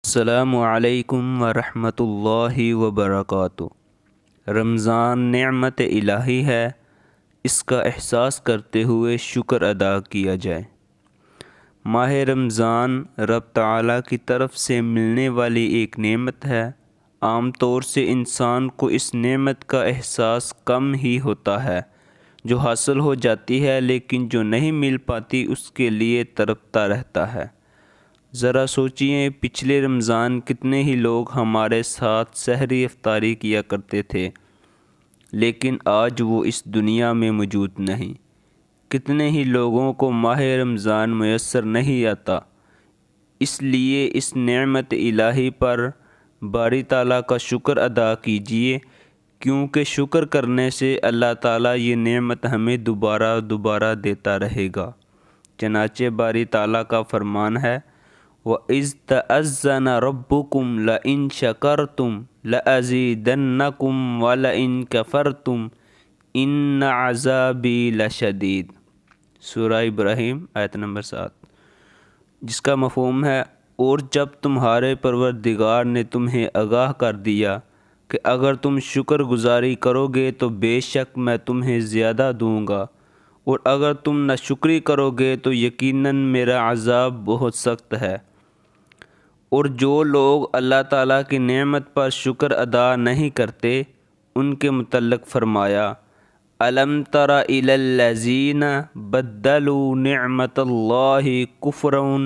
السلام علیکم ورحمۃ اللہ وبرکاتہ۔ رمضان نعمت الہی ہے، اس کا احساس کرتے ہوئے شکر ادا کیا جائے۔ ماہ رمضان رب تعالیٰ کی طرف سے ملنے والی ایک نعمت ہے۔ عام طور سے انسان کو اس نعمت کا احساس کم ہی ہوتا ہے، جو حاصل ہو جاتی ہے لیکن جو نہیں مل پاتی اس کے لیے تڑپتا رہتا ہے۔ ذرا سوچئے، پچھلے رمضان کتنے ہی لوگ ہمارے ساتھ سحری افطاری کیا کرتے تھے، لیکن آج وہ اس دنیا میں موجود نہیں۔ کتنے ہی لوگوں کو ماہ رمضان میسر نہیں آتا۔ اس لیے اس نعمت الہی پر باری تعالیٰ کا شکر ادا کیجیے، کیونکہ شکر کرنے سے اللہ تعالیٰ یہ نعمت ہمیں دوبارہ دیتا رہے گا۔ چنانچہ باری تعالیٰ کا فرمان ہے، وَإِذْ تَأَذَّنَ رَبُّكُمْ لَئِن شَكَرْتُمْ لَأَزِيدَنَّكُمْ وَلَئِن كَفَرْتُمْ إِنَّ عَذَابِي لَشَدِيدٌ۔ سورہ ابراہیم آیت نمبر 7، جس کا مفہوم ہے، اور جب تمہارے پروردگار نے تمہیں آگاہ کر دیا کہ اگر تم شکر گزاری کرو گے تو بے شک میں تمہیں زیادہ دوں گا، اور اگر تم ناشکری کرو گے تو یقیناً میرا عذاب بہت سخت ہے۔ اور جو لوگ اللہ تعالیٰ کی نعمت پر شکر ادا نہیں کرتے، ان کے متعلق فرمایا، أَلَمْ تَرَ إِلَى الَّذِينَ بَدَّلُوا نِعْمَةَ اللَّهِ كُفْرًا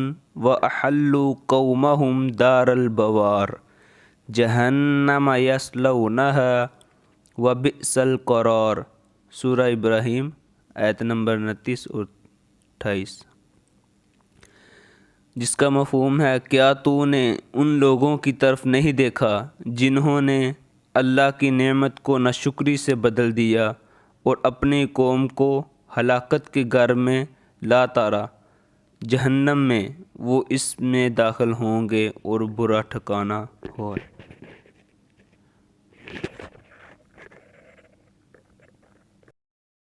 وَأَحَلُّوا قَوْمَهُمْ دَارَ الْبَوَارِ جَهَنَّمَ يَصْلَوْنَهَا وَبِئْسَ الْقَرَارُ۔ سورہ ابراہیم آیت نمبر 29 اور 28، جس کا مفہوم ہے، کیا تو نے ان لوگوں کی طرف نہیں دیکھا جنہوں نے اللہ کی نعمت کو ناشکری سے بدل دیا اور اپنی قوم کو ہلاکت کے گھر میں لا اتارا؟ جہنم میں وہ اس میں داخل ہوں گے اور برا ٹھکانہ ہو۔